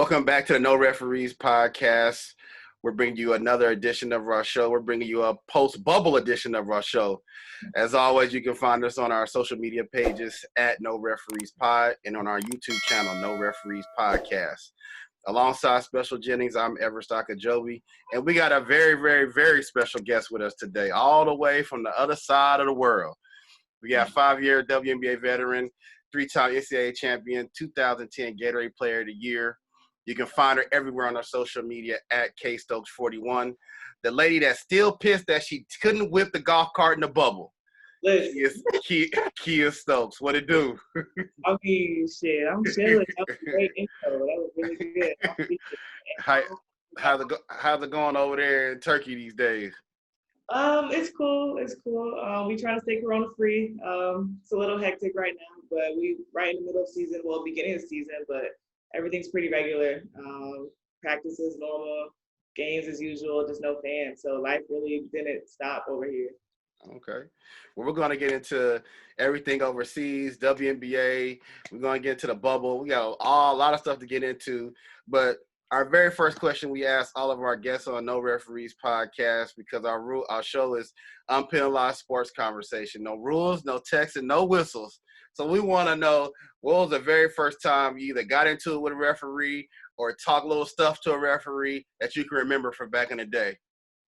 Welcome back to the No Referees podcast. We're bringing you another edition of our show. We're bringing you a post-bubble edition of our show. As always, you can find us on our social media pages at No Referees Pod and on our YouTube channel, No Referees Podcast. Alongside Special Jennings, I'm Evarist Akujobi, and we got a very, very, very special guest with us today, all the way from the other side of the world. We got 5-year WNBA veteran, 3-time NCAA Champion, 2010 Gatorade Player of the Year. You can find her everywhere on our social media at Kiah Stokes 41. The lady that's still pissed that she couldn't whip the golf cart in the bubble. Kiah Stokes. What it do? I mean, shit, I'm chilling. That was a great intro. That was really good. How's it going over there in Turkey these days? It's cool. It's cool. We trying to stay corona free. It's a little hectic right now, but we right in the middle of season. Well, beginning of season, but everything's pretty regular. Practices normal, games as usual, just no fans. So life really didn't stop over here. Okay. Well, we're going to get into everything overseas, WNBA. We're going to get into the bubble. We got a lot of stuff to get into. But our very first question we ask all of our guests on No Referees podcast, because our show is unpenalized sports conversation. No rules, no text, and no whistles. So we want to know, what was the very first time you either got into it with a referee or talk a little stuff to a referee that you can remember from back in the day?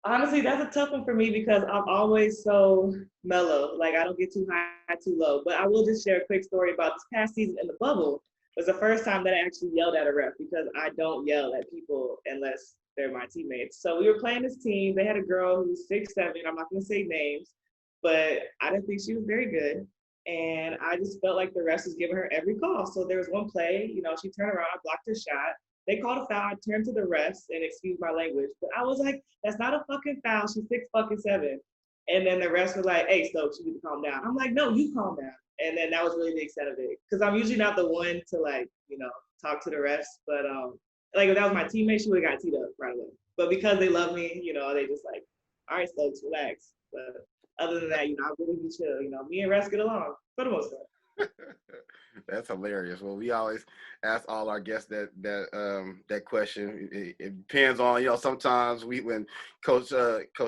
Honestly, that's a tough one for me because I'm always so mellow. Like, I don't get too high, too low. But I will just share a quick story about this past season in the bubble. It was the first time that I actually yelled at a ref, because I don't yell at people unless they're my teammates. So we were playing this team. They had a girl who was 6'7". I'm not going to say names, but I didn't think she was very good. And I just felt like the refs was giving her every call. So there was one play, she turned around, I blocked her shot. They called a foul. I turned to the refs, and excuse my language, but I was like, that's not a fucking foul. She's 6'7". And then the refs were like, hey, Stokes, you need to calm down. I'm like, no, you calm down. And then that was really the extent of it. Because I'm usually not the one to, talk to the refs. But, if that was my teammate, she would have got teed up right away. But because they love me, they just like, all right, Stokes, relax. But other than that, I really be chill. Me and refs get along for the most part. That's hilarious. Well, we always ask all our guests that question. It depends on, sometimes when Coach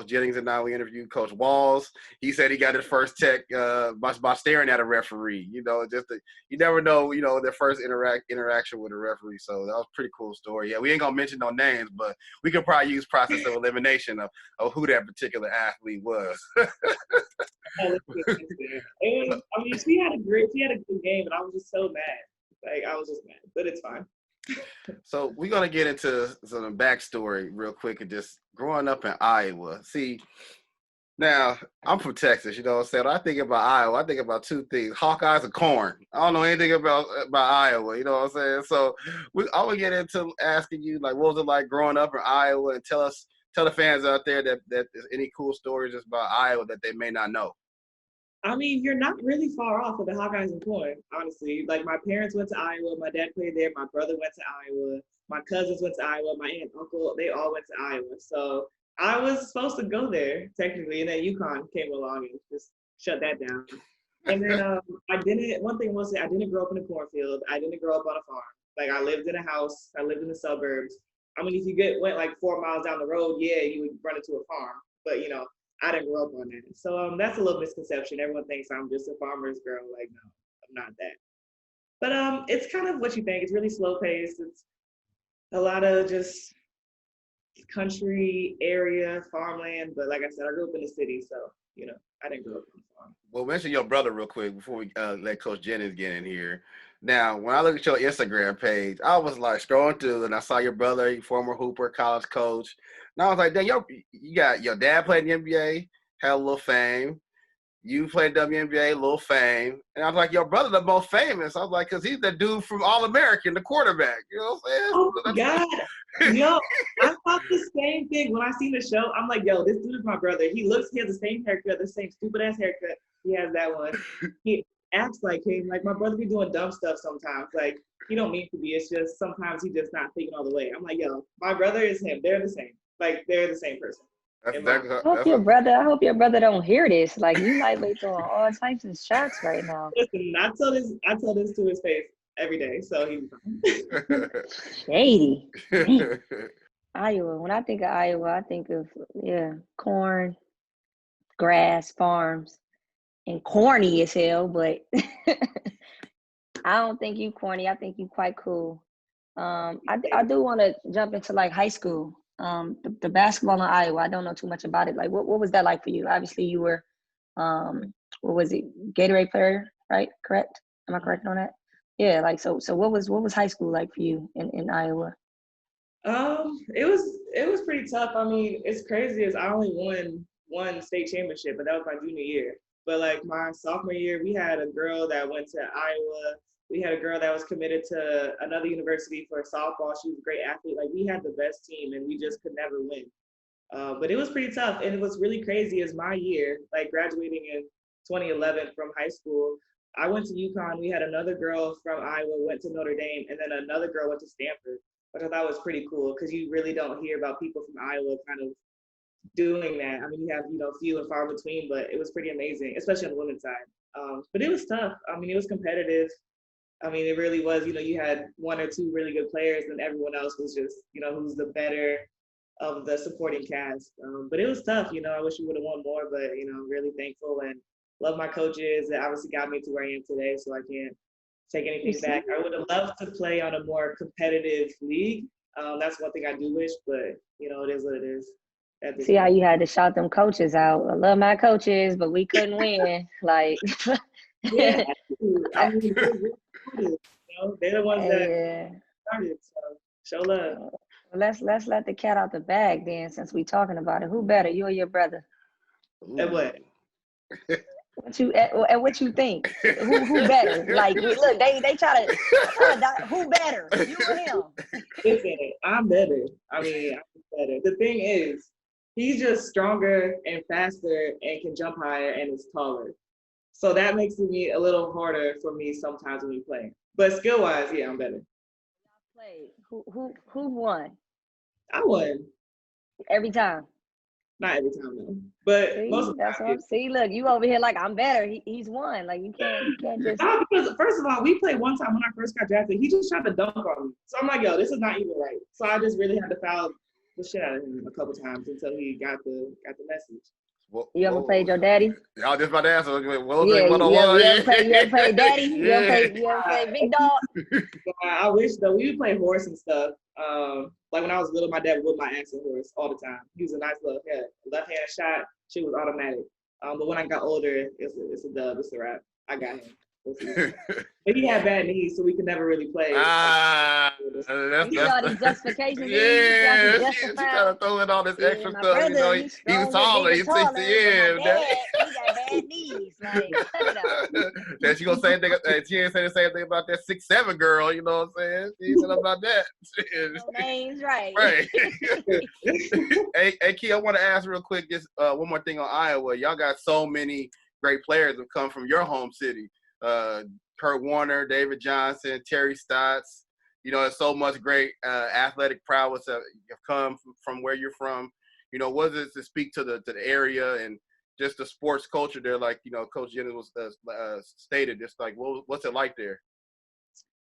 Jennings and I, we interviewed Coach Walls. He said he got his first tech by staring at a referee. You never know, their first interaction with a referee. So that was a pretty cool story. Yeah, we ain't gonna mention no names, but we could probably use process of elimination of who that particular athlete was. She had a good game, and I was just so mad. I was just mad, but it's fine. So we're gonna get into some backstory real quick and just growing up in Iowa. See, now I'm from Texas, you know what I'm saying? When I think about Iowa, I think about two things: Hawkeyes and corn. I don't know anything about Iowa, you know what I'm saying? So I will get into asking you, what was it like growing up in Iowa, and tell the fans out there that there's any cool stories just about Iowa that they may not know. You're not really far off with the Hawkeyes and corn, honestly. My parents went to Iowa. My dad played there. My brother went to Iowa. My cousins went to Iowa. My aunt, uncle, they all went to Iowa. So I was supposed to go there, technically, and then UConn came along and just shut that down. And then one thing was I didn't grow up in a cornfield. I didn't grow up on a farm. I lived in a house. I lived in the suburbs. If you went 4 miles down the road, yeah, you would run into a farm. But, I didn't grow up on that. So that's a little misconception. Everyone thinks I'm just a farmer's girl. No, I'm not that. But it's kind of what you think. It's really slow paced. It's a lot of just country area, farmland. But like I said, I grew up in the city. So, I didn't grow up on a farm. Well, mention your brother real quick before we let Coach Jennings get in here. Now, when I look at your Instagram page, I was scrolling through and I saw your brother, former hooper, college coach. And I was like, dang, you got your dad played in the NBA, had a little fame. You played WNBA, a little fame. And I was like, your brother the most famous. I was like, because he's the dude from All-American, the quarterback. You know what I'm saying? Oh, my God. Yo, I thought the same thing when I seen the show. I'm like, yo, this dude is my brother. He has the same haircut, the same stupid-ass haircut. He has that one. He acts like him. My brother be doing dumb stuff sometimes. He don't mean to be. It's just sometimes he just not thinking all the way. I'm like, yo, my brother is him. They're the same. They're the same person. I hope your brother don't hear this. You might be throwing all types of shots right now. Listen, I tell this to his face every day, so he was fine. Shady. Man. Iowa. When I think of Iowa, I think of corn, grass, farms, and corny as hell. But I don't think you corny. I think you quite cool. I do want to jump into like high school. The basketball in Iowa. I don't know too much about it. Like, what was that like for you? Obviously, you were, what was it? Gatorade player, right? Correct? Am I correct on that? Yeah. Like, so what was high school like for you in Iowa? It was pretty tough. I mean, it's crazy as I only won one state championship, but that was my junior year. But like my sophomore year, we had a girl that went to Iowa. We had a girl that was committed to another university for softball. She was a great athlete. Like we had the best team, and we just could never win. But it was pretty tough, and it was really crazy as my year, like graduating in 2011 from high school. I went to UConn. We had another girl from Iowa went to Notre Dame, and then another girl went to Stanford, which I thought was pretty cool because you really don't hear about people from Iowa kind of doing that. I mean, you have, few and far between, but it was pretty amazing, especially on the women's side. But it was tough. I mean, it was competitive. I mean, it really was, you had one or two really good players and everyone else was just, who's the better of the supporting cast. But it was tough, I wish we would have won more, but, really thankful and love my coaches that obviously got me to where I am today, so I can't take anything back. I would have loved to play on a more competitive league. That's one thing I do wish, but, it is what it is. See how you had to shout them coaches out. I love my coaches, but we couldn't win. Like, yeah, I mean, they're the ones that started, so show love. Let's let the cat out the bag then, since we talking about it. Who better, you or your brother? And what? What you think? Who better? Like, look, they try to who better? You or him? Listen, I'm better. I mean, I'm better. The thing is, he's just stronger and faster and can jump higher and is taller. So that makes it a little harder for me sometimes when we play. But skill-wise, yeah, I'm better. Who won? I won. Every time? Not every time, though. But most of the time. See, look, you over here like, I'm better. He's won. Like, you can't just. No, because first of all, we played one time when I first got drafted. He just tried to dunk on me. So I'm like, yo, this is not even right. So I just really had to foul the shit out of him a couple times until he got the message. You ever played your daddy? I was just about to ask. You ever play daddy? You ever play big dog? I wish though. We would play horse and stuff. Like when I was little, my dad would whip my ass in horse all the time. He was a nice little head. Left hand shot, shit was automatic. But when I got older, it's a dub. It's a wrap. I got him. But he had bad knees, so we could never really play. That's all these justifications. Yeah, she trying to throw in all this extra stuff. Brother, he was taller. He's 60. Yeah, he got bad knees. Like, cut it out. That she gonna say she ain't say the same thing about that 6'7" girl. You know what I'm saying? She ain't said about that. No names, right? Right. Hey, Kiah, I want to ask real quick just one more thing on Iowa. Y'all got so many great players that come from your home city. Kurt Warner, David Johnson, Terry Stotts. There's so much great athletic prowess that have come from where you're from. What is it to speak to the area and just the sports culture there? Like, Coach Jennings was stated. Just like, what's it like there?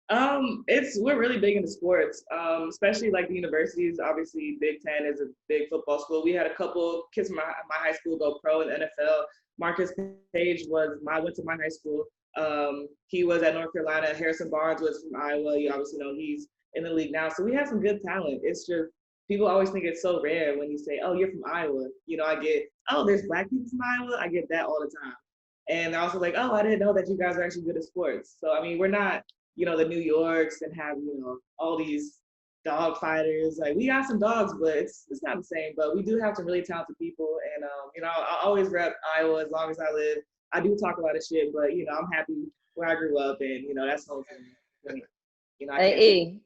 We're really big into sports, especially like the universities. Obviously, Big Ten is a big football school. We had a couple kids from my high school go pro in the NFL. Marcus Page went to my high school. He was at North Carolina. Harrison Barnes was from Iowa. You obviously know he's in the league now. So we have some good talent. It's just people always think it's so rare when you say, oh, you're from Iowa. I get, oh, there's black people from Iowa. I get that all the time. And they're also like, oh, I didn't know that you guys are actually good at sports. So, I mean, we're not, the New Yorks and have, all these dog fighters. Like, we got some dogs, but it's not the same. But we do have some really talented people. And, I always rep Iowa as long as I live. I do talk a lot of shit, but I'm happy where I grew up, and that's home for me. Hey,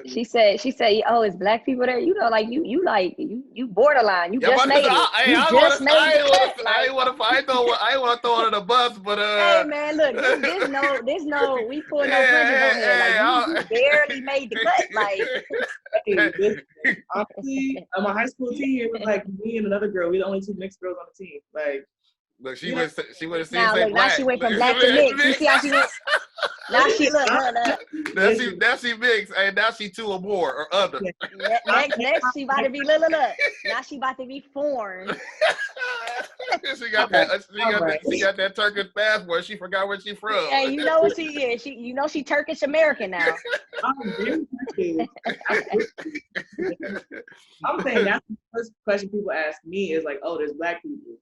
she said, oh, it's black people there. Like you borderline. You just made it. I ain't want to throw it on the bus, but hey man, look, there's no we pull no punches on here. Like you barely made the cut. Like honestly, on my high school team, it was like me and another girl. We the only two mixed girls on the team. Like. Look, she would have seen now she went from black to mixed. You see how she went? Now she look. Now she mixed. Hey, now she 2 or more or other. Next she about to be look. Now she about to be foreign. She got that Turkish passport. She forgot where she from. Hey, you know what she is? She Turkish American now. I'm saying that's the first question people ask me is like, oh, there's Black people.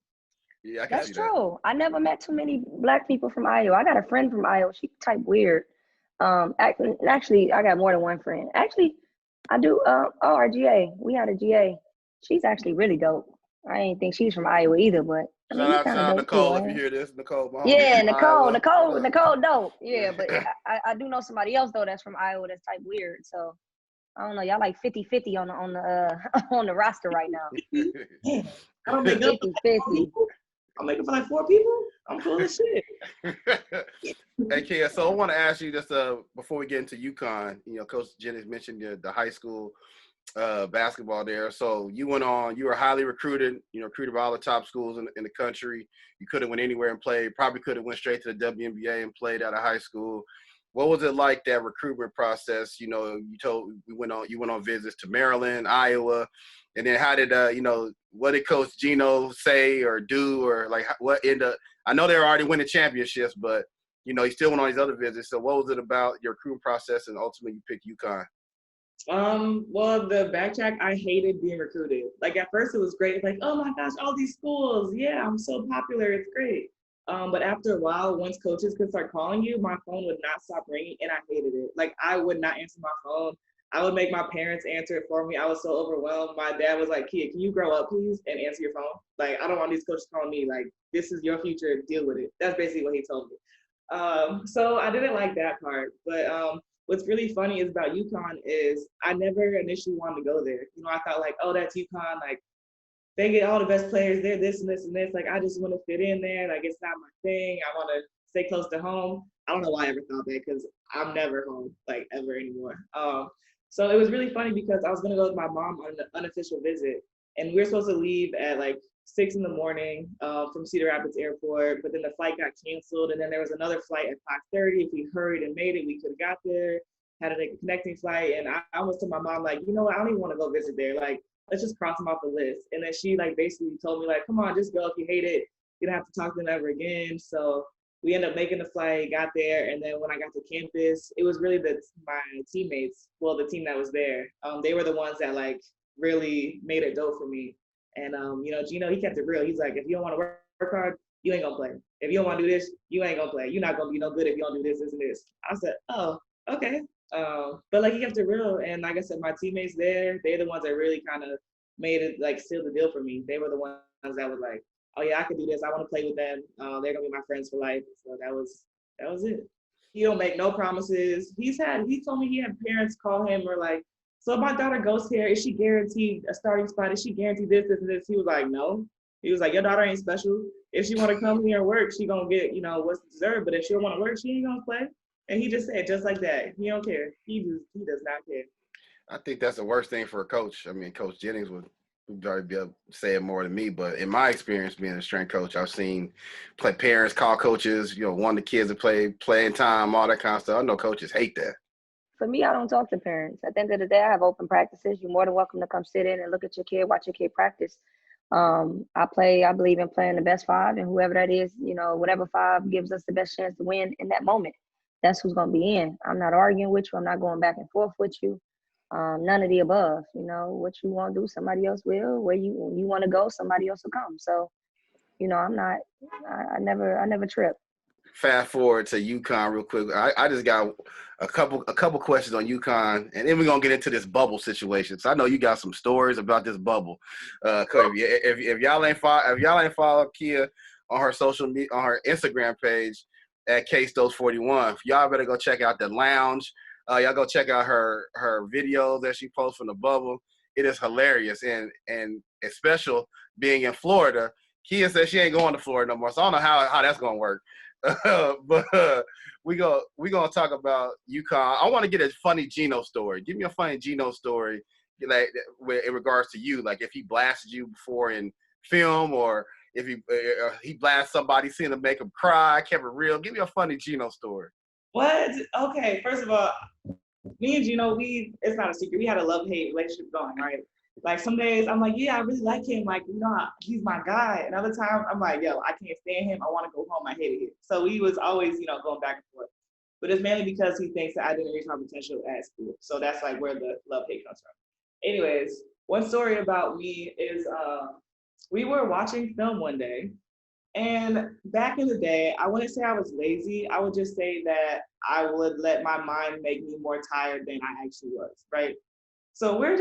Yeah, I can That's true. I never met too many Black people from Iowa. I got a friend from Iowa. She type weird. Actually, I got more than one friend. Actually, I do. Our GA. We had a GA. She's actually really dope. I didn't think she's from Iowa either, but I mean, shout out Nicole if you hear this. Nicole, my homie yeah, from Nicole, dope. Yeah, but I do know somebody else though that's from Iowa that's type weird. So I don't know. Y'all like 50-50 on the on the roster right now. I don't make 50-50. I'm making for like 4 people. I'm cool as shit. Hey, Kiah, so I want to ask you just before we get into UConn, Coach Jennings mentioned the high school basketball there. So you were highly recruited, recruited by all the top schools in the country. You could have went anywhere and played, probably could have went straight to the WNBA and played out of high school. What was it like, that recruitment process? You went on visits to Maryland, Iowa, and then how did what did Coach Geno say or do, or like what ended up? I know they were already winning championships, but he still went on these other visits. So what was it about your recruitment process, and ultimately you picked UConn? Well, the backtrack, I hated being recruited. Like at first it was great. It's like, oh my gosh, all these schools. Yeah, I'm so popular. It's great. But after a while, once coaches could start calling you, my phone would not stop ringing, and I hated it. Like I would not answer my phone. I would make my parents answer it for me. I was so overwhelmed. My dad was like, Kiah, can you grow up, please, and answer your phone? Like, I don't want these coaches calling me. Like, this is your future. Deal with it. That's basically what he told me. So I didn't like that part. But what's really funny is about UConn is I never initially wanted to go there. I thought like, oh, that's UConn. Like, they get all the best players. They're this and this and this. Like, I just want to fit in there. Like, it's not my thing. I want to stay close to home. I don't know why I ever thought that, because I'm never home, like, ever anymore. So it was really funny because I was going to go with my mom on an unofficial visit, and we were supposed to leave at like 6 in the morning from Cedar Rapids Airport, but then the flight got canceled, and then there was another flight at 5:30. If we hurried and made it, we could have got there, had to take a connecting flight, and I almost told my mom, like, you know what, I don't even want to go visit there. Like, let's just cross them off the list. And then she like basically told me like, come on, just go. If you hate it, you don't have to talk to them ever again. So we ended up making the flight, got there, and then when I got to campus, it was really my teammates, well, the team that was there. They were the ones that like really made it dope for me. And Geno, he kept it real. He's like, if you don't want to work hard, you ain't gonna play. If you don't want to do this, you ain't gonna play. You're not gonna be no good if you don't do this, this, and this. I said, oh, okay. But like he kept it real, and like I said, my teammates there, they're the ones that really kind of made it like seal the deal for me. They were the ones that was like, oh yeah, I can do this. I want to play with them. They're gonna be my friends for life. So that was it. He don't make no promises. He told me he had parents call him or like, so if my daughter goes here, is she guaranteed a starting spot? Is she guaranteed this, this, and this? He was like, no. He was like, your daughter ain't special. If she want to come here and work, she gonna get what's deserved. But if she don't want to work, she ain't gonna play. And he just said just like that. He don't care. He does not care. I think that's the worst thing for a coach. I mean, Coach Jennings would probably be able to say it more than me, but in my experience being a strength coach, I've seen parents call coaches, want the kids to play playing time, all that kind of stuff. I know coaches hate that. For me, I don't talk to parents. At the end of the day, I have open practices. You're more than welcome to come sit in and look at your kid, watch your kid practice. I believe in playing the best 5, and whoever that is, whatever 5 gives us the best chance to win in that moment, that's who's going to be in. I'm not arguing with you. I'm not going back and forth with you. None of the above. What you want to do, somebody else will. Where you want to go, somebody else will come. So, I never trip. Fast forward to UConn real quick. I just got a couple questions on UConn, and then we're gonna get into this bubble situation. So I know you got some stories about this bubble. If y'all ain't follow Kiah on her social media, on her Instagram page at Kiah Stokes 41, y'all better go check out the lounge. Y'all go check out her videos that she posts from the bubble. It is hilarious, and it's special being in Florida. Kiah says she ain't going to Florida no more, so I don't know how that's gonna work. But we gonna talk about UConn. I want to get a funny Geno story. Give me a funny Geno story, like in regards to you. Like if he blasted you before in film, or if he blasts somebody, seeing him make him cry, kept it real. Give me a funny Geno story. What? Okay, first of all, me and Geno, it's not a secret. We had a love-hate relationship going, right? Like some days I'm like, yeah, I really like him. Like, he's my guy. And other times I'm like, yo, I can't stand him. I want to go home. I hate it. So we was always, going back and forth. But it's mainly because he thinks that I didn't reach my potential at school. So that's like where the love-hate comes from. Anyways, one story about me is we were watching film one day. And back in the day, I wouldn't say I was lazy. I would just say that I would let my mind make me more tired than I actually was, right? So we're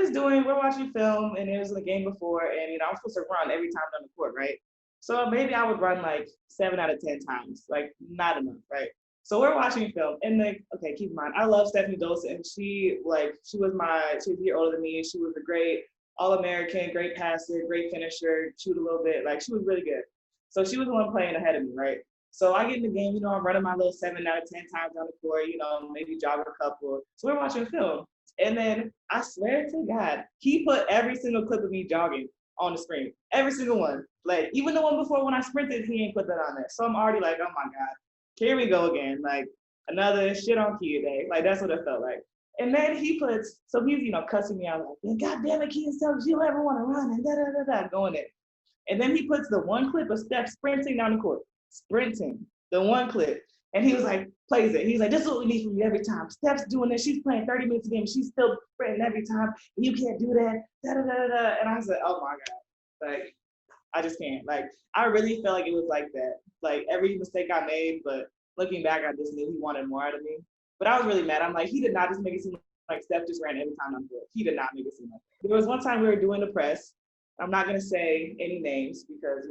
watching film, and it was the game before, and I was supposed to run every time on the court, right? So maybe I would run like 7 out of 10 times, like not enough, right? So we're watching film, and okay, keep in mind, I love Stephanie Dolson, and she was a year older than me. She was a great All-American, great passer, great finisher, shoot a little bit, like she was really good. So she was the one playing ahead of me, right? So I get in the game, I'm running my little 7 out of 10 times on the court, maybe jog a couple. So we're watching film. And then I swear to God, he put every single clip of me jogging on the screen. Every single one. Like, even the one before when I sprinted, he ain't put that on there. So I'm already like, oh my God, here we go again. Like, another shit on Kiah day. Like, that's what it felt like. And then he's, cussing me out like, God damn it, Kiah Stokes, you don't ever want to run and da-da-da-da, going in. And then he puts the one clip of Steph sprinting down the court. Sprinting. The one clip. And he was like, plays it. He's like, this is what we need from you every time. Steph's doing this. She's playing 30 minutes a game. She's still sprinting every time. You can't do that. Da-da-da-da. And I was like, oh my God. Like, I just can't. Like, I really felt like it was like that. Like, every mistake I made, but looking back, I just knew he wanted more out of me. But I was really mad. I'm like, he did not just make it seem like Steph just ran every time I'm good. He did not make it seem like that. There was one time we were doing the press. I'm not going to say any names because,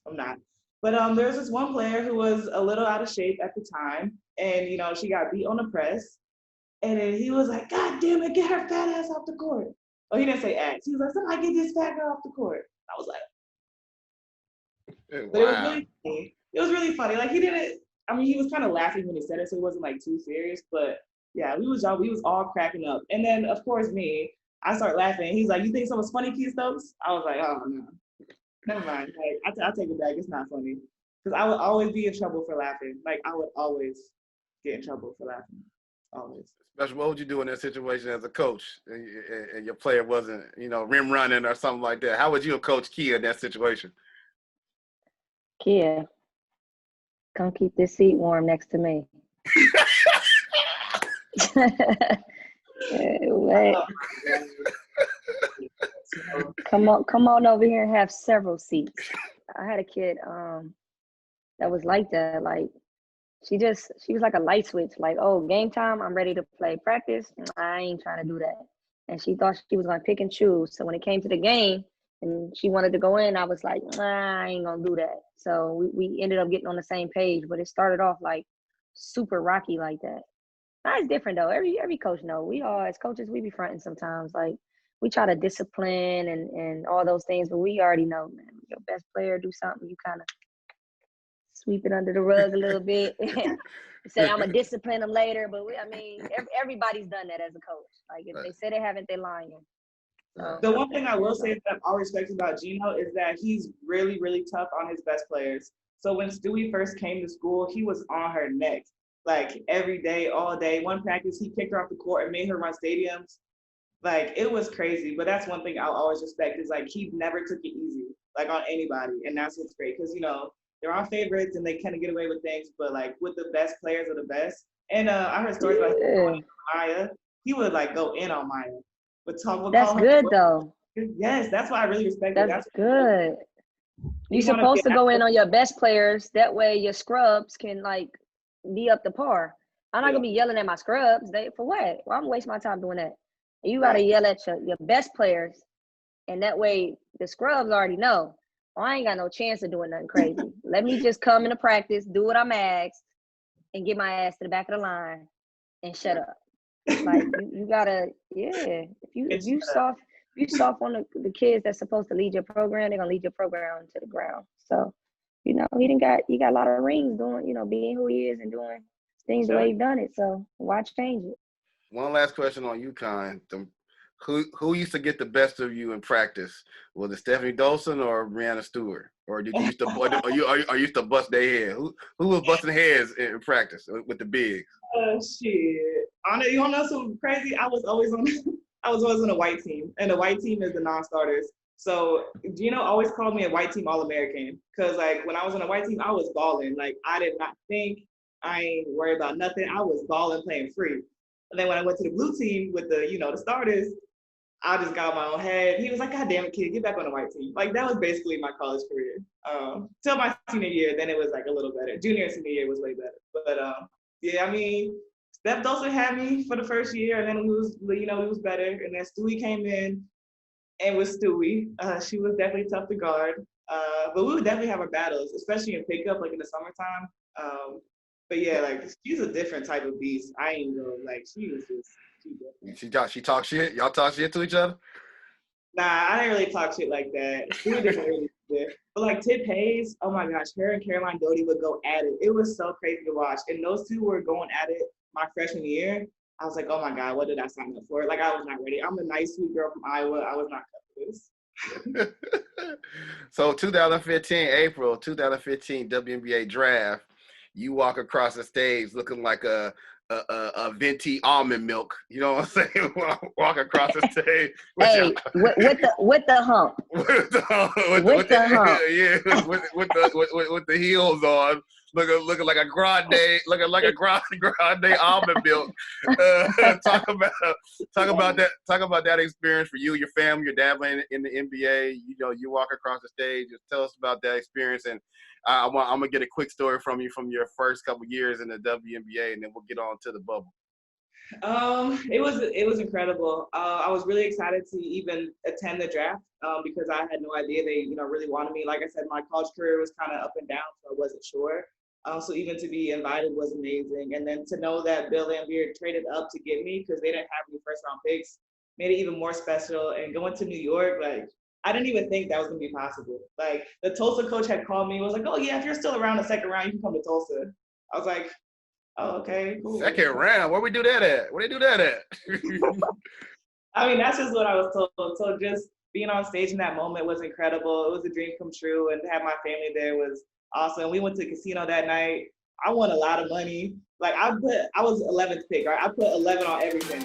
I'm not. But there was this one player who was a little out of shape at the time. And, she got beat on the press. And then he was like, God damn it, get her fat ass off the court. Oh, he didn't say ass. He was like, somebody get this fat girl off the court. I was like, wow. But it was really funny. It was really funny. Like, he was kind of laughing when he said it, so it wasn't like too serious. But yeah, we was all cracking up. And then, of course, I start laughing. He's like, you think someone's funny, Kiah Stokes? I was like, oh, no. Never mind. Like, I take it back. It's not funny. Because I would always be in trouble for laughing. Like, I would always get in trouble for laughing. Always. Especially, what would you do in that situation as a coach and your player wasn't, rim running or something like that? How would you have coached Kiah in that situation? Kiah, come keep this seat warm next to me. Come on over here and have several seats. I had a kid that was like that. Like, she was like a light switch. Like, oh, game time, I'm ready to play. Practice, I ain't trying to do that. And she thought she was gonna pick and choose. So when it came to the game and she wanted to go in, I was like, I ain't gonna do that. So we ended up getting on the same page, but it started off like super rocky like that. It's different though. Every coach knows. We all, as coaches, we be fronting sometimes. Like, we try to discipline and all those things, but we already know, man, your best player do something, you kind of sweep it under the rug a little bit. Say, I'm going to discipline them later. But everybody's done that as a coach. Like, if they say they haven't, they're lying. So, the one thing I will say that I've always respected about Geno is that he's really, really tough on his best players. So when Stewie first came to school, he was on her neck. Like, every day, all day. One practice, he kicked her off the court and made her run stadiums. Like, it was crazy. But that's one thing I'll always respect is, like, he never took it easy, like, on anybody. And that's what's great. Because, they're our favorites and they kind of get away with things. But, like, with the best players are the best. And I heard stories about Maya. He would, like, go in on Maya. That's good, though. Yes, that's why I really respect it. That's good. You're supposed to go in on your best players. That way your scrubs can, like, be up to par. I'm not gonna be yelling at my scrubs. For what? Well, I'm gonna waste my time doing that. You gotta yell at your best players, and that way the scrubs already know. Well, I ain't got no chance of doing nothing crazy. Let me just come into practice, do what I'm asked, and get my ass to the back of the line and shut up. Like, you gotta, If you soft on the kids that's supposed to lead your program, they're gonna lead your program to the ground. So, he got a lot of rings doing, being who he is and doing things the way he's done it. So why change it? One last question on UConn. Who used to get the best of you in practice? Was it Stephanie Dolson or Brianna Stewart? Or did you used to are you used to bust their head? Who was busting heads in practice with the bigs? Shit. You wanna know something crazy? I was always on a white team, and the white team is the non-starters. So Geno always called me a white team All-American because like when I was on a white team, I was balling. Like I did not think, I ain't worried about nothing. I was balling, playing free. And then when I went to the blue team with the starters, I just got my own head. He was like, God damn it, kid, get back on the white team. Like that was basically my college career. Till my senior year, then it was like a little better. Junior and senior year was way better. But yeah, I mean, Steph Dolson had me for the first year, and then we was better. And then Stewie came in, and with Stewie, she was definitely tough to guard. But we would definitely have our battles, especially in pickup, like in the summertime. But yeah, like she's a different type of beast. I ain't know, like she was just. She talk shit? Y'all talk shit to each other? Nah, I didn't really talk shit like that. Stewie didn't really do it. But like Tip Hayes, oh my gosh, her and Caroline Doty would go at it. It was so crazy to watch. And those two were going at it my freshman year. I was like, oh my God, what did I sign up for? Like I was not ready. I'm a nice, sweet girl from Iowa. I was not cut for this. So 2015 WNBA draft, you walk across the stage looking like a venti almond milk, you know what I'm saying? Walk across the stage. With the hump. With the hump. Yeah, with the heels on, looking like a grande almond milk. Talk about that experience for you, your family, your dad playing in the NBA. You know, you walk across the stage. Just tell us about that experience, and I'm gonna get a quick story from you from your first couple years in the WNBA, and then we'll get on to the bubble. It was incredible. I was really excited to even attend the draft because I had no idea they really wanted me. Like I said, my college career was kind of up and down, so I wasn't sure. So even to be invited was amazing, and then to know that Bill Laimbeer traded up to get me because they didn't have any first round picks made it even more special. And going to New York, like. I didn't even think that was gonna be possible. Like the Tulsa coach had called me and was like, "Oh yeah, if you're still around the second round, you can come to Tulsa." I was like, "Oh okay, cool." Second round? Where we do that at? Where they do that at? I mean, that's just what I was told. So just being on stage in that moment was incredible. It was a dream come true, and to have my family there was awesome. We went to the casino that night. I won a lot of money. Like I was 11th pick, right? I put 11 on everything.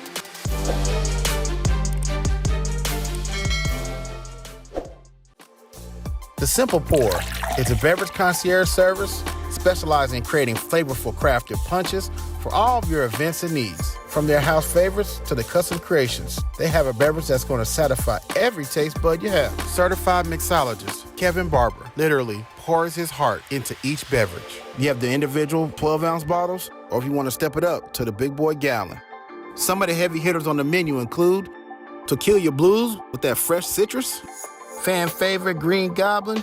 The Simple Pour is a beverage concierge service specializing in creating flavorful crafted punches for all of your events and needs. From their house favorites to the custom creations, they have a beverage that's going to satisfy every taste bud you have. Certified mixologist Kevin Barber literally pours his heart into each beverage. You have the individual 12-ounce bottles, or if you want to step it up to the big boy gallon. Some of the heavy hitters on the menu include Tequila Blues with that fresh citrus, fan favorite Green Goblin,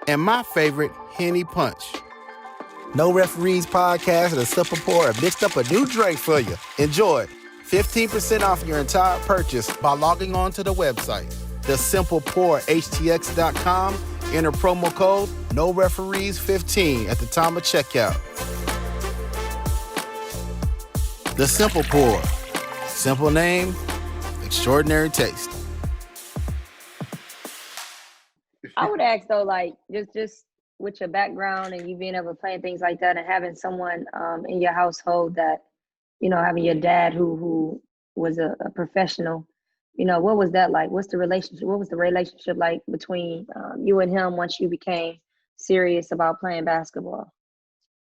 and my favorite Henny Punch. No Referees Podcast and The Simple Pour have mixed up a new drink for you. Enjoy. 15% off your entire purchase by logging on to the website. TheSimplePourHTX.com. Enter promo code NoReferees15 at the time of checkout. The Simple Pour. Simple name, extraordinary taste. I would ask though, like just with your background and you being able to play and things like that, and having someone in your household that, having your dad who was a professional, what was that like? What's the relationship? What was the relationship like between you and him once you became serious about playing basketball?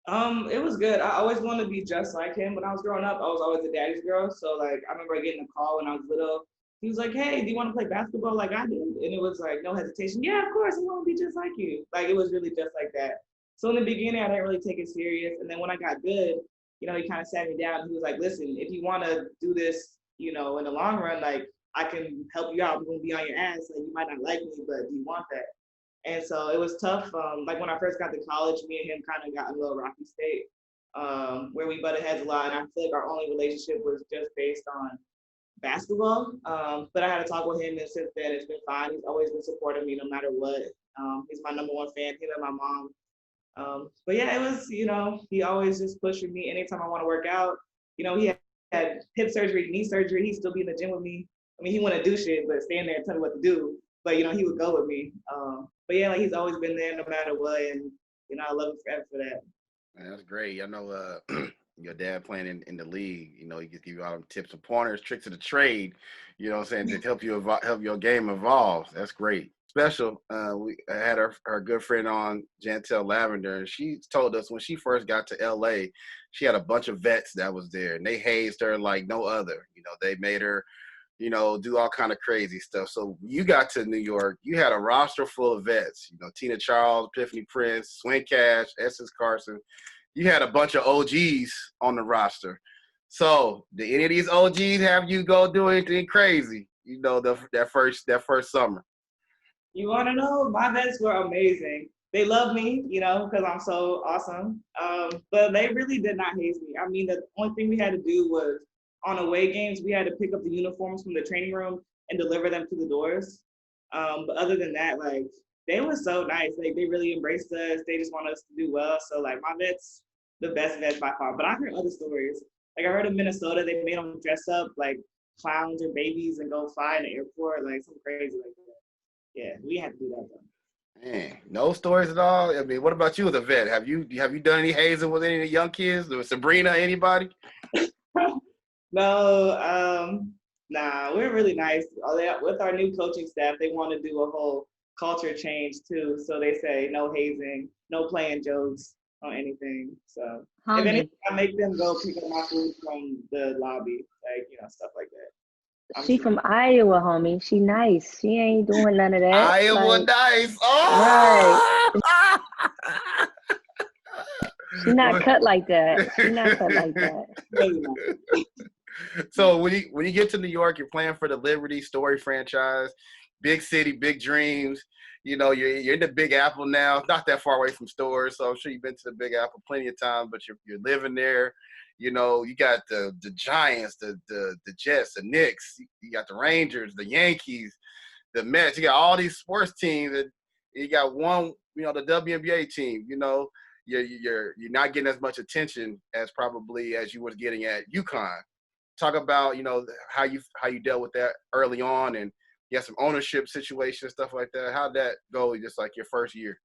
It was good. I always wanted to be just like him. When I was growing up, I was always a daddy's girl. So like I remember getting a call when I was little. He was like, "Hey, do you want to play basketball like I do?" And it was like, no hesitation. Yeah, of course, I want to be just like you. Like, it was really just like that. So in the beginning, I didn't really take it serious. And then when I got good, he kind of sat me down and he was like, "Listen, if you want to do this, in the long run, like, I can help you out. We're going to be on your ass. Like, you might not like me, but do you want that?" And so it was tough. Like, when I first got to college, me and him kind of got in a little rocky state where we butted heads a lot. And I feel like our only relationship was just based on basketball, but I had to talk with him, and since then it's been fine. He's always been supporting me no matter what. He's my number one fan, him and my mom. But yeah, it was, he always just pushing me anytime I want to work out. He had hip surgery, knee surgery. He'd still be in the gym with me. I mean, he wouldn't do shit, but stand there and tell me what to do. But, you know, he would go with me. But yeah, like he's always been there no matter what. And, you know, I love him forever for that. Man, that's great. I know your dad playing in the league, you know, he just give you all them tips and pointers, tricks of the trade, you know what I'm saying, to help you help your game evolve. That's great. Special. We had our good friend on, Jantel Lavender, and she told us when she first got to LA, she had a bunch of vets that was there, and they hazed her like no other. You know, they made her, you know, do all kind of crazy stuff. So you got to New York, you had a roster full of vets, you know, Tina Charles, Tiffany Prince, Swing Cash, Essence Carson. You had a bunch of OGs on the roster. So did any of these OGs have you go do anything crazy, you know, that first summer? You want to know? My vets were amazing. They love me, you know, because I'm so awesome. But they really did not haze me. I mean, the only thing we had to do was on away games, we had to pick up the uniforms from the training room and deliver them to the doors. But other than that, like, they were so nice. Like, they really embraced us. They just want us to do well. So, like, my vets, the best vets by far. But I heard other stories. Like, I heard in Minnesota, they made them dress up like clowns or babies and go fly in the airport, like, something crazy like that. Yeah, we had to do that though. Man, no stories at all. I mean, what about you as a vet? Have you done any hazing with any of the young kids? Or Sabrina, anybody? No, nah, we're really nice. With our new coaching staff, they want to do a whole culture change too. So they say no hazing, no playing jokes on anything. So if anything, I make them go pick up my food from the lobby, like, you know, stuff like that. She from Iowa, homie. She nice. She ain't doing none of that. Iowa like, nice. Oh! Right. She not cut like that. She not cut like that. So when you get to New York, you're playing for the Liberty Story franchise, big city, big dreams. You know, you're in the Big Apple now. It's not that far away from stores, so I'm sure you've been to the Big Apple plenty of times. But you're living there. You know, you got the Giants, the Jets, the Knicks. You got the Rangers, the Yankees, the Mets. You got all these sports teams. And you got one, you know, the WNBA team. You know, you're not getting as much attention as probably as you was getting at UConn. Talk about, you know, how you dealt with that early on, and you had some ownership situations, stuff like that. How'd that go? Just like your first year.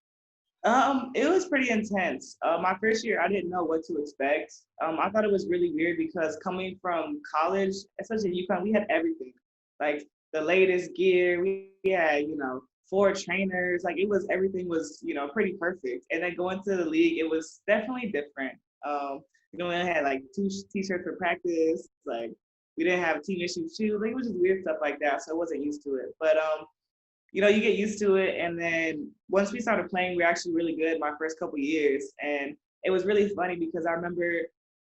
It was pretty intense. My first year, I didn't know what to expect. I thought it was really weird because coming from college, especially at UConn, we had everything. Like the latest gear, we had, you know, 4 trainers. Like everything was, you know, pretty perfect. And then going to the league, it was definitely different. You know, we had like 2 t-shirts for practice. Like we didn't have team issue shoes. Like it was just weird stuff like that. So I wasn't used to it. But you know, you get used to it. And then once we started playing, we were actually really good my first couple of years. And it was really funny because I remember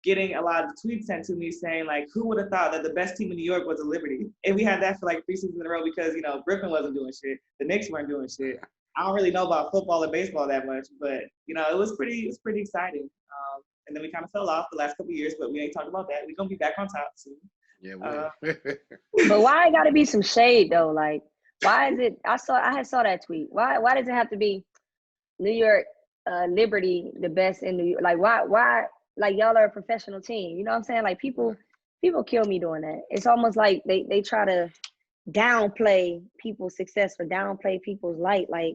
getting a lot of tweets sent to me saying, like, who would have thought that the best team in New York was the Liberty? And we had that for like 3 seasons in a row because, you know, Brooklyn wasn't doing shit. The Knicks weren't doing shit. I don't really know about football or baseball that much, but, you know, it was pretty exciting. And then we kind of fell off the last couple of years, but we ain't talking about that. We're going to be back on top soon. Yeah, But why it got to be some shade, though? Like, why is it? I saw that tweet. Why does it have to be New York Liberty the best in New York? Like why? Like y'all are a professional team. You know what I'm saying? Like people kill me doing that. It's almost like they try to downplay people's success or downplay people's light. Like,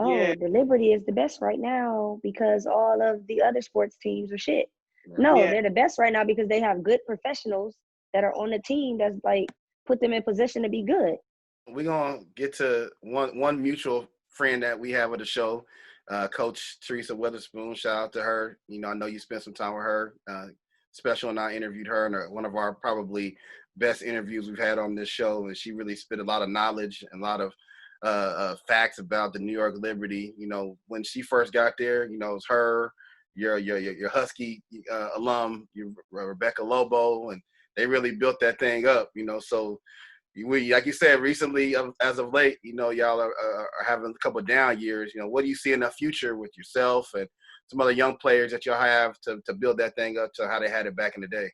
oh, yeah, the Liberty is the best right now because all of the other sports teams are shit. No, they're the best right now because they have good professionals that are on the team that's like put them in position to be good. We're going to get to one mutual friend that we have at the show, Coach Teresa Witherspoon. Shout out to her. You know, I know you spent some time with her. Special and I interviewed her in one of our probably best interviews we've had on this show. And she really spit a lot of knowledge and a lot of facts about the New York Liberty. You know, when she first got there, you know, it was her, your Husky alum, Rebecca Lobo, and they really built that thing up, you know, so we, like you said, recently, as of late, you know, y'all are having a couple of down years. You know, what do you see in the future with yourself and some other young players that y'all have to build that thing up to how they had it back in the day?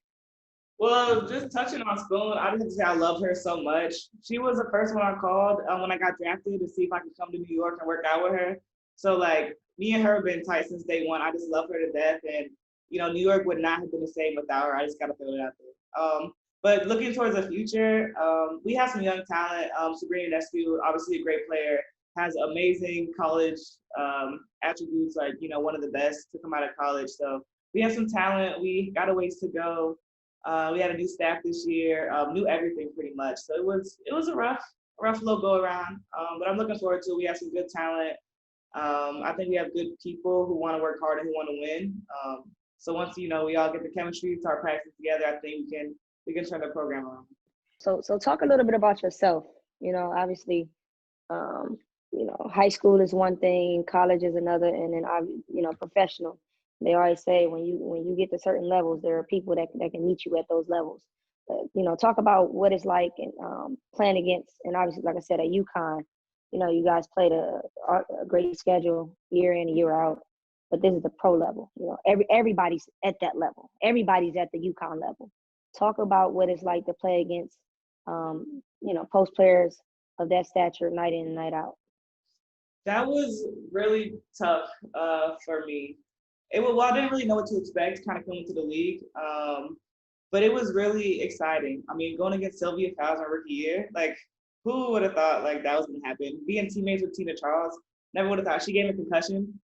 Well, just touching on Spoon, I just say I love her so much. She was the first one I called when I got drafted to see if I could come to New York and work out with her. So, like, me and her have been tight since day one. I just love her to death. And, you know, New York would not have been the same without her. I just got to throw it out there. But looking towards the future, we have some young talent. Sabrina Nescu, obviously a great player, has amazing college attributes, like, one of the best to come out of college. So we have some talent. We got a ways to go. We had a new staff this year, new everything pretty much. So it was a rough little go around. But I'm looking forward to it. We have some good talent. I think we have good people who want to work hard and who want to win. So once we all get the chemistry, start practicing together, I think we can turn the program around. So talk a little bit about yourself. Obviously, high school is one thing, college is another, and then professional. They always say when you get to certain levels, there are people that can meet you at those levels. Talk about what it's like and playing against, and obviously, like I said, at UConn, you guys played a great schedule year in and year out, but this is the pro level. Everybody's at that level. Everybody's at the UConn level. Talk about what it's like to play against, post players of that stature night in and night out. That was really tough for me. I didn't really know what to expect kind of coming to the league, but it was really exciting. I mean, going against Sylvia Fowles my rookie year, like, who would have thought like that was going to happen? Being teammates with Tina Charles, never would have thought. She gave me a concussion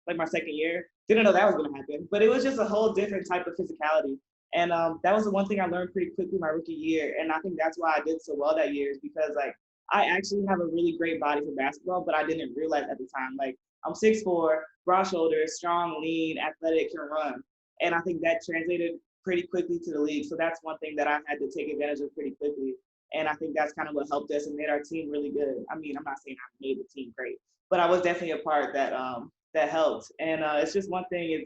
like my second year. Didn't know that was going to happen, but it was just a whole different type of physicality. And that was the one thing I learned pretty quickly my rookie year. And I think that's why I did so well that year, is because like I actually have a really great body for basketball, but I didn't realize at the time. Like, I'm 6'4", broad shoulders, strong, lean, athletic, can run. And I think that translated pretty quickly to the league. So that's one thing that I had to take advantage of pretty quickly. And I think that's kind of what helped us and made our team really good. I mean, I'm not saying I made the team great, but I was definitely a part that helped. And it's just one thing,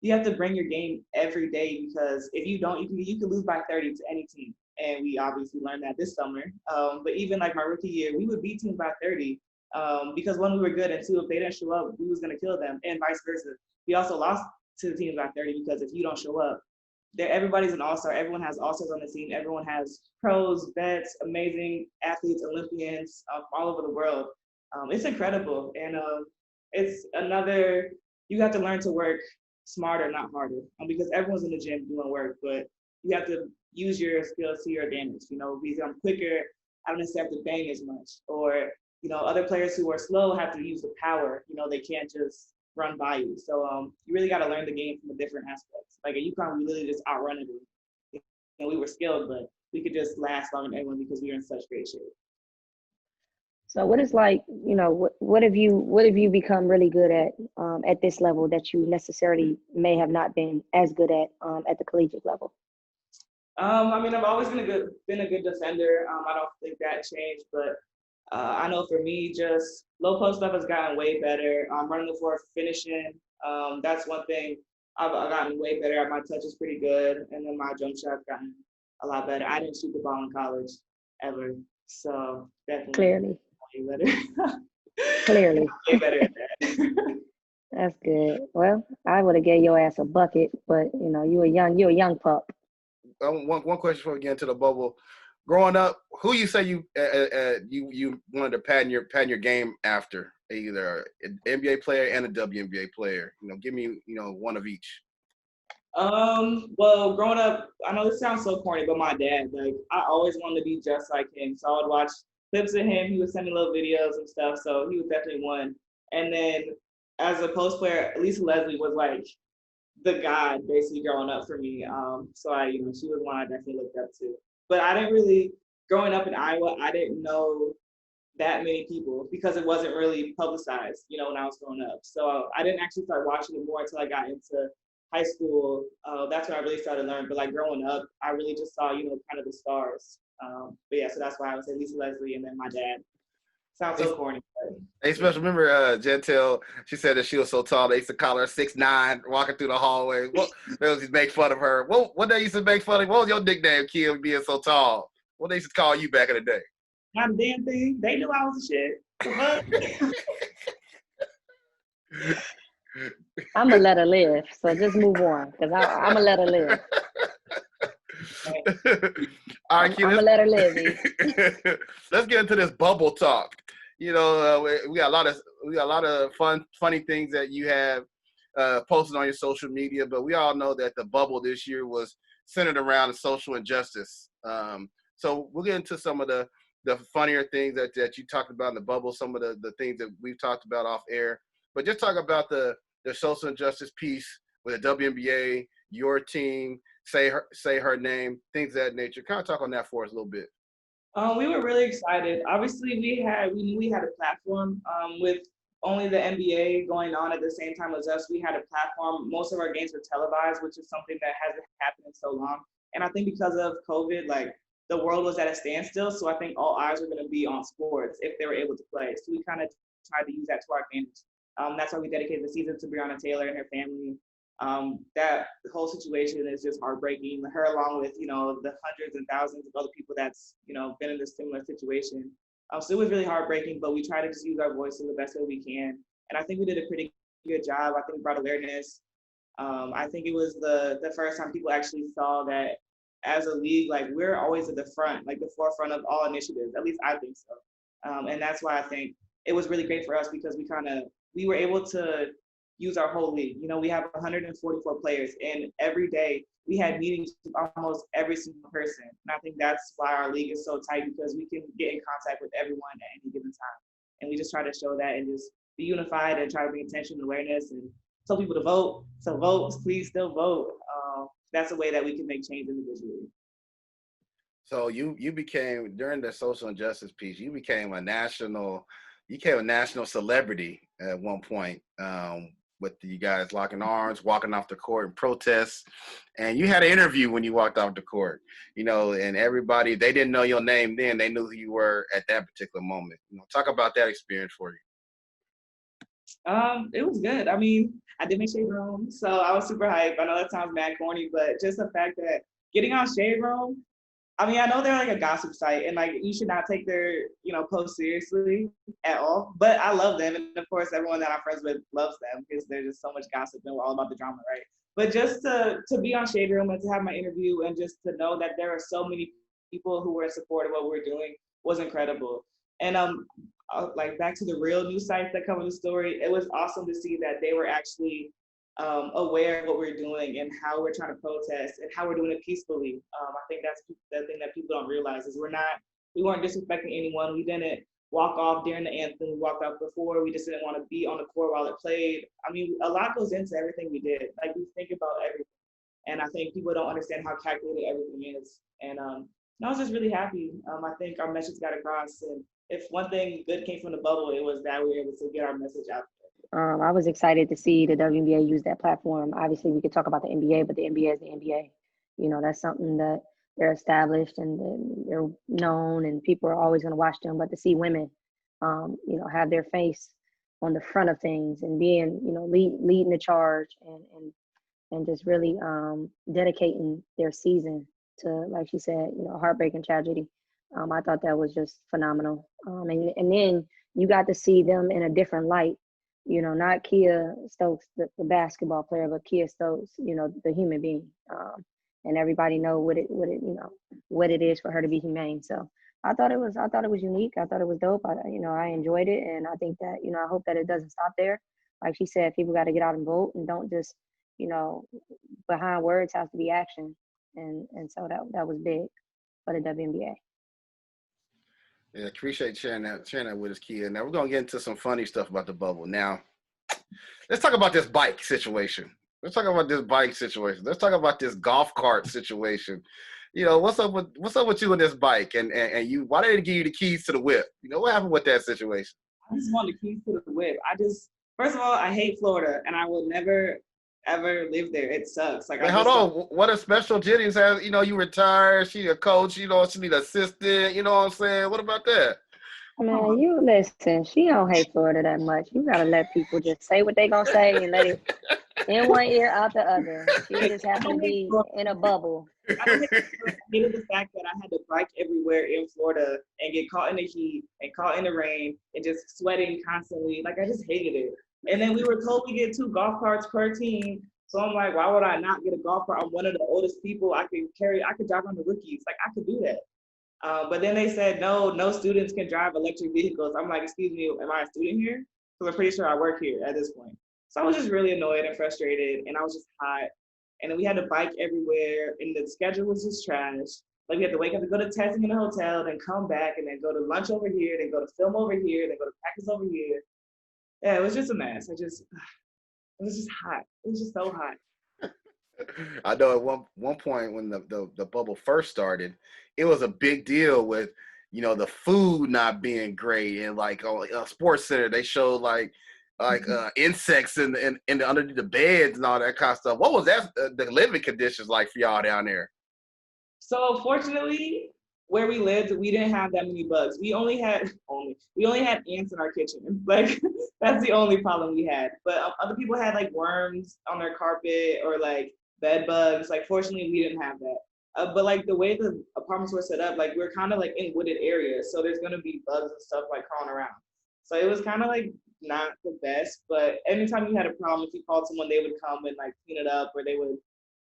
you have to bring your game every day, because if you don't, you can lose by 30 to any team. And we obviously learned that this summer. But even like my rookie year, we would beat teams by 30 because one, we were good, and two, if they didn't show up, we was going to kill them, and vice versa. We also lost to the teams by 30 because if you don't show up, everybody's an all-star. Everyone has all-stars on the team. Everyone has pros, vets, amazing athletes, Olympians all over the world. It's incredible. And it's you have to learn to work smarter, not harder, because everyone's in the gym doing work, but you have to use your skills to your advantage, because I'm quicker, I don't necessarily have to bang as much, or, other players who are slow have to use the power, they can't just run by you. So you really got to learn the game from the different aspects. Like at UConn, we literally just outrun it. We were skilled, but we could just last longer than everyone because we were in such great shape. So what is like, what have you become really good at this level that you necessarily may have not been as good at the collegiate level? I mean, I've always been a good defender. I don't think that changed, but I know for me, just low post stuff has gotten way better. Running the floor, finishing, that's one thing I've gotten way better at. My touch is pretty good, and then my jump shot's gotten a lot better. I didn't shoot the ball in college ever, so definitely Clearly. way better. Clearly. Way better at that. That's good. Well, I would have gave your ass a bucket, but you're a young pup. One question before we get into the bubble. Growing up, who you say you wanted to pattern your game after, either an NBA player and a WNBA player? Give me one of each. Well, growing up, I know this sounds so corny, but my dad, like, I always wanted to be just like him. So I would watch clips of him. He would send me little videos and stuff. So he was definitely one. And then as a post player, Lisa Leslie was like the god basically growing up for me. So she was one I definitely looked up to. But I didn't really, growing up in Iowa, I didn't know that many people because it wasn't really publicized, when I was growing up. So I didn't actually start watching it more until I got into high school. That's when I really started learning. But like growing up, I really just saw, kind of the stars. But yeah, so that's why I would say Lisa Leslie and then my dad. Sounds so corny. Hey, special, remember Gentil, she said that she was so tall, they used to call her 6'9", walking through the hallway. They used to make fun of her. What they used to make fun of? What was your nickname, Kiah, being so tall? What they used to call you back in the day? Not a damn thing. They knew I was a shit. I'm going to let her live, so just move on, because I'm going to let her live. All right, Kiah, I'm going to let her live. Let's get into this bubble talk. We got a lot of funny things that you have posted on your social media, but we all know that the bubble this year was centered around the social injustice So we'll get into some of the funnier things that you talked about in the bubble, some of the things that we've talked about off air. But just talk about the social injustice piece with the WNBA, your team, say her name, things of that nature. Kind of talk on that for us a little bit. We were really excited. Obviously, we knew we had a platform with only the NBA going on at the same time as us. We had a platform. Most of our games were televised, which is something that hasn't happened in so long. And I think because of COVID, like the world was at a standstill. So I think all eyes were going to be on sports if they were able to play. So we kind of tried to use that to our advantage. That's why we dedicated the season to Breonna Taylor and her family. That whole situation is just heartbreaking. Her, along with, the hundreds and thousands of other people that's, been in this similar situation. So it was really heartbreaking, but we try to just use our voice in the best way we can. And I think we did a pretty good job. I think we brought awareness. I think it was the first time people actually saw that as a league, like we're always at the front, like the forefront of all initiatives. At least I think so. And that's why I think it was really great for us because we were able to use our whole league. We have 144 players, and every day we had meetings with almost every single person. And I think that's why our league is so tight, because we can get in contact with everyone at any given time. And we just try to show that and just be unified and try to bring attention and awareness and tell people to vote. So vote, please still vote. That's a way that we can make change individually. So you became, during the social injustice piece, you became a national celebrity at one point. With you guys locking arms, walking off the court in protests. And you had an interview when you walked off the court, and everybody, they didn't know your name then. They knew who you were at that particular moment. Talk about that experience for you. It was good. I mean, I did make Shade Room, so I was super hyped. I know that sounds mad corny, but just the fact that getting on Shade Room, I mean, I know they're like a gossip site, and like you should not take their, posts seriously at all. But I love them, and of course, everyone that I'm friends with loves them because there's just so much gossip and we're all about the drama, right? But just to be on Shade Room and to have my interview and just to know that there are so many people who were in support of what we're doing was incredible. And like back to the real news sites that come in the story, it was awesome to see that they were actually aware of what we're doing and how we're trying to protest and how we're doing it peacefully. I think that's the thing that people don't realize is we weren't disrespecting anyone. We didn't walk off during the anthem. We walked off before. We just didn't want to be on the court while it played. I mean, a lot goes into everything we did. Like we think about everything. And I think people don't understand how calculated everything is. And I was just really happy. I think our message got across. And if one thing good came from the bubble, it was that we were able to get our message out there. I was excited to see the WNBA use that platform. Obviously, we could talk about the NBA, but the NBA is the NBA. That's something that they're established and they're known, and people are always going to watch them. But to see women, have their face on the front of things and being, leading the charge and just really dedicating their season to, like she said, heartbreak and tragedy. I thought that was just phenomenal. And then you got to see them in a different light. Not Kiah Stokes, the basketball player, but Kiah Stokes, the human being. And everybody know what it is for her to be humane. So I thought it was unique. I thought it was dope. I enjoyed it, and I think that I hope that it doesn't stop there. Like she said, people got to get out and vote, and don't just behind words has to be action. And so that was big for the WNBA. Yeah, appreciate sharing that with us, Kiah. Now we're gonna get into some funny stuff about the bubble. Now, let's talk about this bike situation. Let's talk about this golf cart situation. What's up with you and this bike? And you, why did they give you the keys to the whip? What happened with that situation? I just want the keys to the whip. First of all, I hate Florida, and I will never ever live there. It sucks. Like, hold on. What a special Jennings has. You retired. She a coach. She need an assistant. You know what I'm saying? What about that? Man, you listen. She don't hate Florida that much. You gotta let people just say what they gonna say and let it in one ear, out the other. She just happened to be in a bubble. I hated the fact that I had to bike everywhere in Florida and get caught in the heat and caught in the rain and just sweating constantly. Like, I just hated it. And then we were told we get 2 golf carts per team. So I'm like, why would I not get a golf cart? I'm one of the oldest people. I could drive on the rookies. Like, I could do that. But then they said, no students can drive electric vehicles. I'm like, excuse me, am I a student here? Because I'm pretty sure I work here at this point. So I was just really annoyed and frustrated, and I was just hot. And then we had to bike everywhere, and the schedule was just trash. Like we had to wake up to go to testing in the hotel, then come back, and then go to lunch over here, then go to film over here, then go to practice over here. Yeah, it was just a mess. It was just hot. It was just so hot. I know at one point when the bubble first started, it was a big deal with, the food not being great, and like on Sports Center they showed like insects in the underneath the beds and all that kind of stuff. What was that the living conditions like for y'all down there? So fortunately, where we lived, we didn't have that many bugs. We only had ants in our kitchen. Like that's the only problem we had. But other people had like worms on their carpet or like bed bugs. Like fortunately, we didn't have that. But like the way the apartments were set up, like we're kind of like in wooded areas, so there's gonna be bugs and stuff like crawling around. So it was kind of like not the best. But anytime you had a problem, if you called someone, they would come and like clean it up, or they would,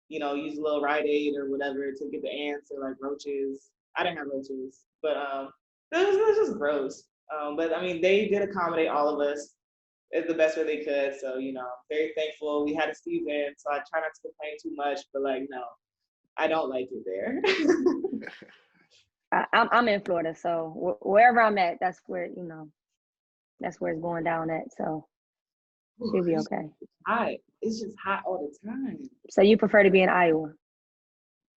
use a little Rite Aid or whatever to get the ants or like roaches. I didn't have roaches, but it was just gross. But I mean, they did accommodate all of us the best way they could. So, I'm very thankful. We had a season, so I try not to complain too much, but like, no, I don't like it there. I'm in Florida, so wherever I'm at, that's where it's going down at. So she'll be okay. Hot. It's just hot all the time. So you prefer to be in Iowa?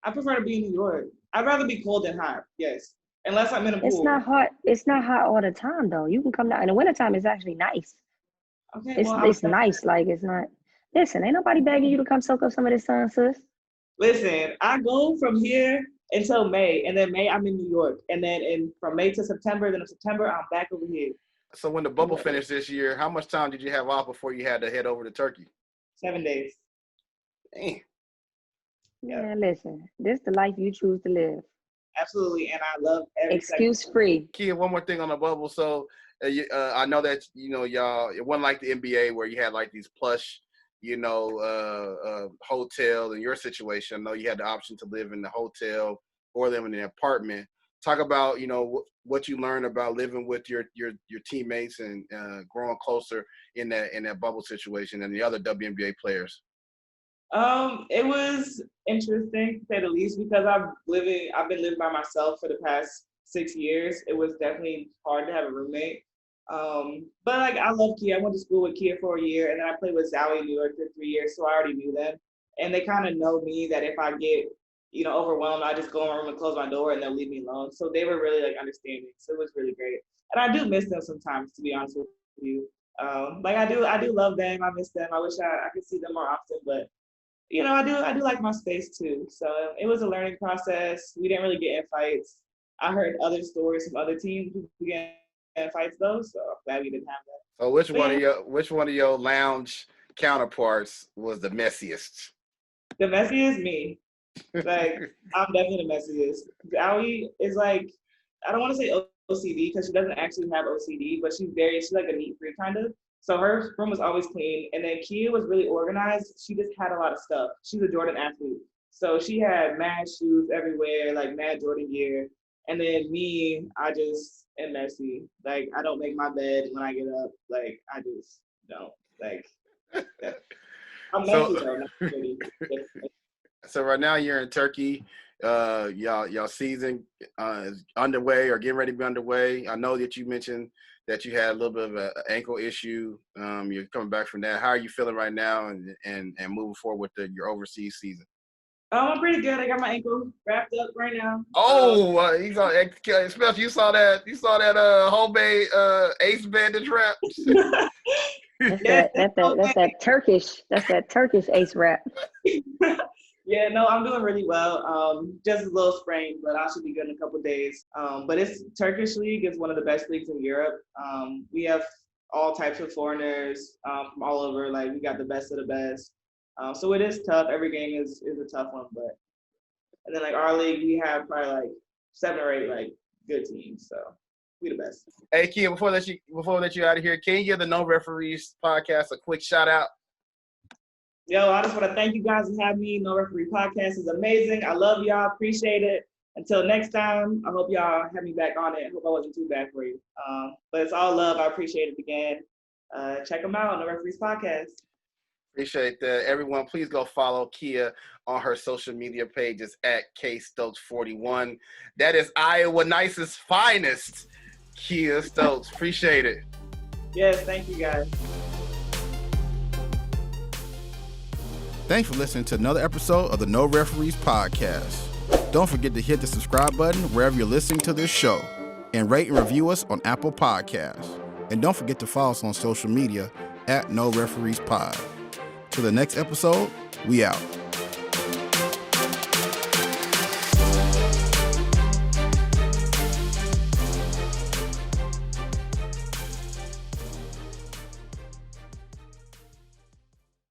I prefer to be in New York. I'd rather be cold than hot. Yes, unless I'm in a pool. It's not hot. It's not hot all the time though. You can come down in the wintertime. It's actually nice. Okay, it's nice. Like it's not. Listen, ain't nobody begging you to come soak up some of this sun, sis. Listen, I go from here until May, and then May I'm in New York, and then from May to September, then in September I'm back over here. So when the bubble finished this year, how much time did you have off before you had to head over to Turkey? 7 days. Damn. Yeah, listen, this is the life you choose to live. Absolutely, and I love every excuse free. Kiah, one more thing on the bubble. So I know that y'all, it wasn't like the NBA where you had like these plush, hotel. In your situation, I know you had the option to live in the hotel or live in an apartment. Talk about what you learned about living with your teammates and growing closer in that bubble situation and the other WNBA players. It was interesting to say the least, because I've been living by myself for the past 6 years. It was definitely hard to have a roommate. But like I love Kiah. I went to school with Kiah for a year, and then I played with Zowie in New York for 3 years, so I already knew them. And they kind of know me, that if I get overwhelmed, I just go in my room and close my door, and they'll leave me alone. So they were really like understanding. So it was really great. And I do miss them sometimes, to be honest with you. Like I do love them. I miss them. I wish I could see them more often, but I do like my space too. So it was a learning process. We didn't really get in fights. I heard other stories from other teams who get in fights though, so I'm glad we didn't have that. So which one of your lounge counterparts was the messiest? The messiest, me. Like I'm definitely the messiest. Zowie is like, I don't want to say OCD because she doesn't actually have OCD, but she's like a neat freak kind of. So her room was always clean. And then Kiah was really organized. She just had a lot of stuff. She's a Jordan athlete. So she had mad shoes everywhere, like mad Jordan gear. And then me, I just am messy. Like I don't make my bed when I get up. Like I just don't. Like I'm messy though. Not pretty. So right now you're in Turkey. Y'all season is underway or getting ready to be underway. I know that you mentioned that you had a little bit of an ankle issue. You're coming back from that. How are you feeling right now and moving forward with your overseas season? I'm pretty good. I got my ankle wrapped up right now. Oh, especially you saw that homemade ace bandage wrap. That's that Turkish ace wrap. Yeah, no, I'm doing really well. Just a little sprain, but I should be good in a couple of days. But it's Turkish league is one of the best leagues in Europe. We have all types of foreigners from all over. Like we got the best of the best. So it is tough. Every game is a tough one, and then like our league, we have probably like 7 or 8 like good teams. So we the best. Hey Kiah, before I let you out of here, can you give the No Referees podcast a quick shout out? Yo, I just want to thank you guys for having me. No Referee Podcast is amazing. I love y'all. Appreciate it. Until next time, I hope y'all have me back on it. I hope I wasn't too bad for you. But it's all love. I appreciate it again. Check them out on No Referees Podcast. Appreciate that. Everyone, please go follow Kiah on her social media pages at Kiah Stokes 41. That is Iowa Nice's finest, Kiah Stokes. Appreciate it. Yes, thank you guys. Thanks for listening to another episode of the No Referees Podcast. Don't forget to hit the subscribe button wherever you're listening to this show, and rate and review us on Apple Podcasts. And don't forget to follow us on social media at No Referees Pod. Till the next episode, we out.